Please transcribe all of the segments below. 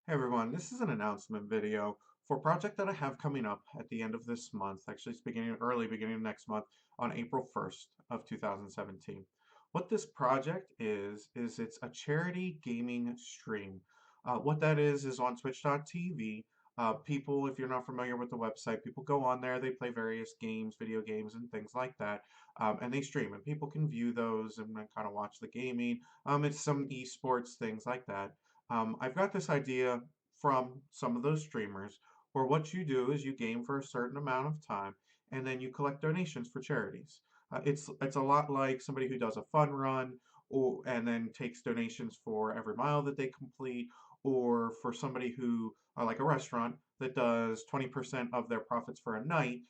Hey everyone, this is an announcement video for a project that I have coming up at the end of this month. Actually, it's beginning of next month on April 1st of 2017. What this project is it's a charity gaming stream. What that is on twitch.tv. People, if you're not familiar with the website, people go on there, they play various games, video games, and things like that, and they stream, and people can view those and kind of watch the gaming. It's some esports, things like that. I've got this idea from some of those streamers where what you do is you game for a certain amount of time and then you collect donations for charities. It's a lot like somebody who does a fun run and then takes donations for every mile that they complete, or for somebody who, like a restaurant, that does 20% of their profits for a night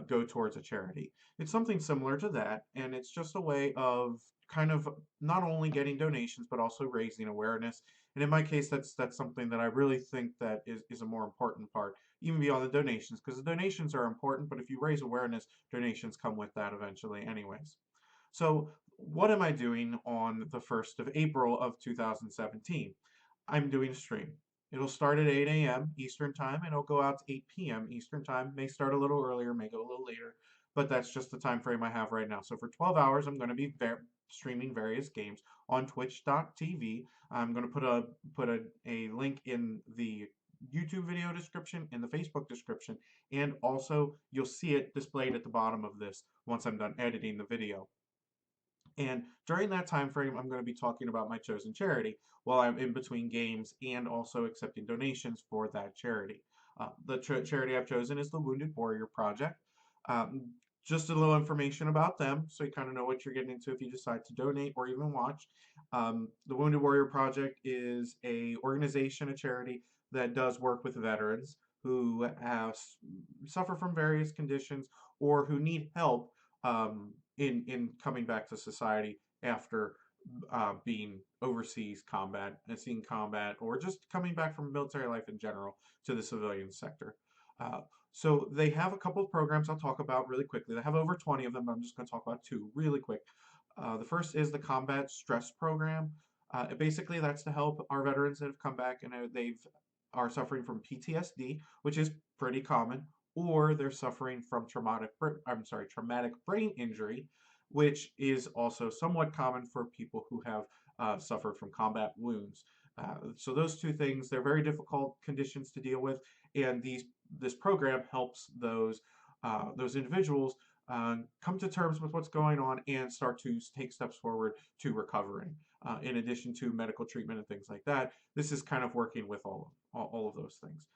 go towards a charity. It's something similar to that, and it's just a way of kind of not only getting donations but also raising awareness. And in my case, that's something that I really think that is a more important part, even beyond the donations, because the donations are important, but if you raise awareness, donations come with that eventually anyways. So what am I doing on the 1st of April of 2017? I'm doing a stream. It'll start at 8 a.m. Eastern Time and it'll go out to 8 p.m. Eastern Time. May start a little earlier, may go a little later, but that's just the time frame I have right now. So for 12 hours, I'm going to be streaming various games on twitch.tv. I'm going to put a link in the YouTube video description, in the Facebook description, and also you'll see it displayed at the bottom of this once I'm done editing the video. And during that time frame, I'm going to be talking about my chosen charity while I'm in between games and also accepting donations for that charity. The charity I've chosen is the Wounded Warrior Project. Um, just a little information about them so you kind of know what you're getting into if you decide to donate or even watch. The Wounded Warrior Project is a organization, a charity that does work with veterans who suffer from various conditions or who need help in coming back to society after being overseas combat and seeing combat, or just coming back from military life in general to the civilian sector. Uh, so they have a couple of programs I'll talk about really quickly. They have over 20 of them, but I'm just going to talk about two really quick. The first is the Combat Stress Program. Basically, that's to help our veterans that have come back and they've are suffering from PTSD, which is pretty common, or they're suffering from traumatic brain injury, which is also somewhat common for people who have suffered from combat wounds. So those two things, they're very difficult conditions to deal with, and this program helps those individuals come to terms with what's going on and start to take steps forward to recovering. In addition to medical treatment and things like that, this is kind of working with all of those things.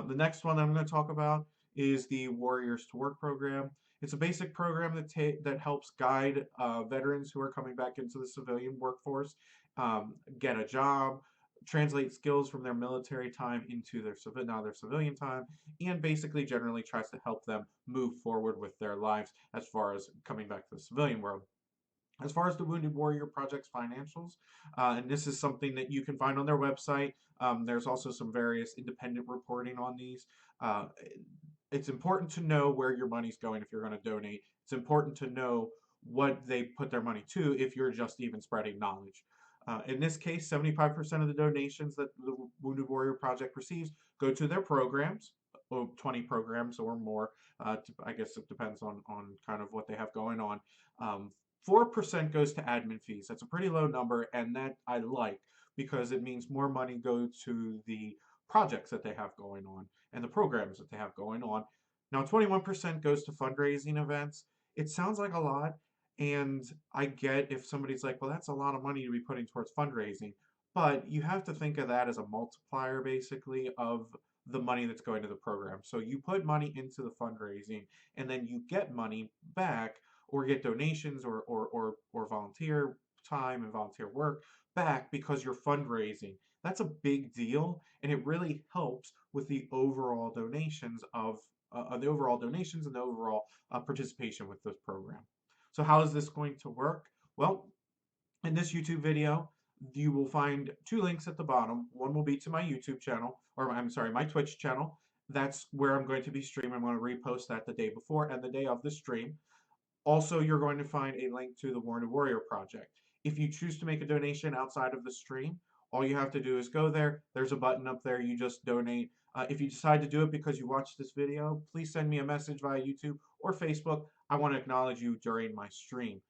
The next one that I'm going to talk about is the Warriors to Work program. It's a basic program that helps guide veterans who are coming back into the civilian workforce get a job, translate skills from their military time into their civilian time, and basically generally tries to help them move forward with their lives as far as coming back to the civilian world. As far as the Wounded Warrior Project's financials, and this is something that you can find on their website. There's also some various independent reporting on these. Uh, it's important to know where your money's going if you're going to donate. It's important to know what they put their money to if you're just even spreading knowledge. In this case, 75% of the donations that the Wounded Warrior Project receives go to their programs, 20 programs or more. I guess it depends on kind of what they have going on. 4% goes to admin fees. That's a pretty low number, and that I like because it means more money go to the projects that they have going on and the programs that they have going on. Now, 21% goes to fundraising events. It sounds like a lot, and I get if somebody's like, well, that's a lot of money to be putting towards fundraising, but you have to think of that as a multiplier basically of the money that's going to the program. So you put money into the fundraising and then you get money back or get donations or volunteer time and volunteer work back because you're fundraising. That's a big deal, and it really helps with the overall donations and the overall participation with this program. So how is this going to work? Well, in this YouTube video, you will find two links at the bottom. One will be to my YouTube channel, or I'm sorry, my Twitch channel. That's where I'm going to be streaming. I'm going to repost that the day before and the day of the stream. Also, you're going to find a link to the Wounded Warrior Project. If you choose to make a donation outside of the stream, All you have to do is go there. There's a button up there. You just donate. If you decide to do it because you watched this video, please send me a message via YouTube or Facebook. I want to acknowledge you during my stream.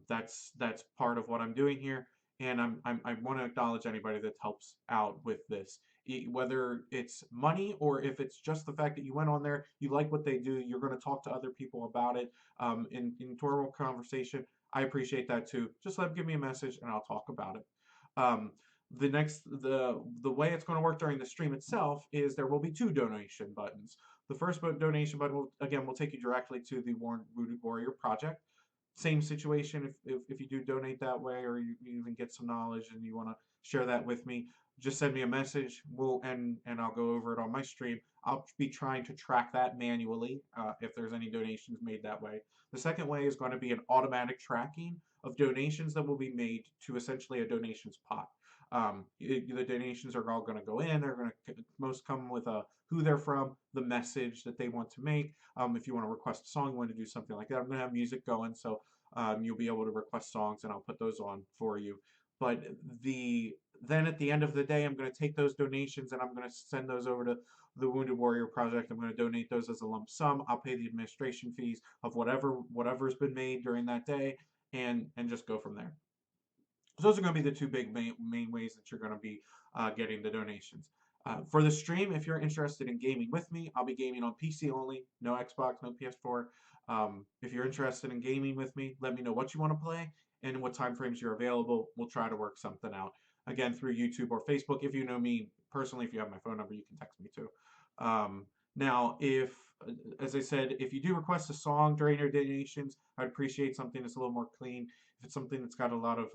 That's part of what I'm doing here, and I want to acknowledge anybody that helps out with this, whether it's money or if it's just the fact that you went on there, you like what they do, you're going to talk to other people about it in normal conversation. I appreciate that too. Just give me a message and I'll talk about it. Um, the way it's going to work during the stream itself is there will be two donation buttons. The first donation button will take you directly to the Wounded Warrior Project. Same situation if you do donate that way, or you even get some knowledge and you want to share that with me, just send me a message. And I'll go over it on my stream. I'll be trying to track that manually if there's any donations made that way. The second way is going to be an automatic tracking of donations that will be made to essentially a donations pot. The donations are all going to go in. They're going to most come with a who they're from, the message that they want to make. If you want to request a song, you want to do something like that, I'm going to have music going, so you'll be able to request songs, and I'll put those on for you. But then at the end of the day, I'm going to take those donations and I'm going to send those over to the Wounded Warrior Project. I'm going to donate those as a lump sum. I'll pay the administration fees of whatever's been made during that day, and just go from there. So those are going to be the two big main ways that you're going to be getting the donations. For the stream, if you're interested in gaming with me, I'll be gaming on PC only, no Xbox, no PS4. If you're interested in gaming with me, let me know what you want to play and what time frames you're available. We'll try to work something out. Again, through YouTube or Facebook. If you know me personally, if you have my phone number, you can text me too. Now, as I said, if you do request a song during your donations, I'd appreciate something that's a little more clean. If it's something that's got a lot of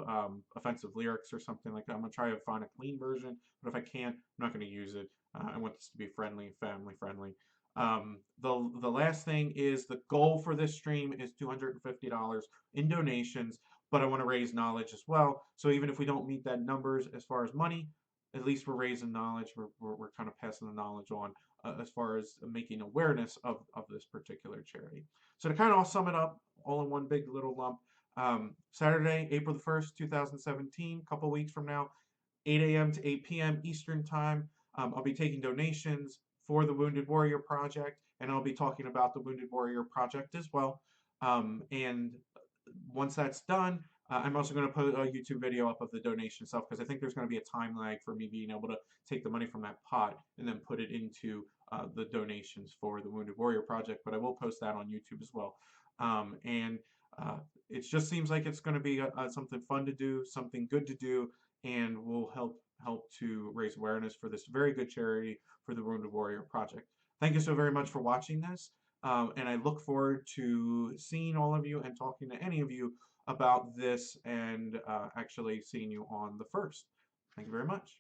offensive lyrics or something like that, I'm going to try to find a clean version. But if I can't, I'm not going to use it. I want this to be friendly, family friendly. The last thing is the goal for this stream is $250 in donations, but I want to raise knowledge as well. So even if we don't meet that numbers as far as money, at least we're raising knowledge. We're kind of passing the knowledge on as far as making awareness of this particular charity. So to kind of all sum it up, all in one big little lump, Saturday, April the 1st, 2017, a couple weeks from now, 8 a.m. to 8 p.m. Eastern Time. I'll be taking donations for the Wounded Warrior Project, and I'll be talking about the Wounded Warrior Project as well. And once that's done, I'm also going to put a YouTube video up of the donation stuff because I think there's going to be a time lag for me being able to take the money from that pot and then put it into the donations for the Wounded Warrior Project. But I will post that on YouTube as well. And it just seems like it's going to be something fun to do, something good to do, and will help to raise awareness for this very good charity for the Wounded Warrior Project. Thank you so very much for watching this, and I look forward to seeing all of you and talking to any of you about this and actually seeing you on the 1st. Thank you very much.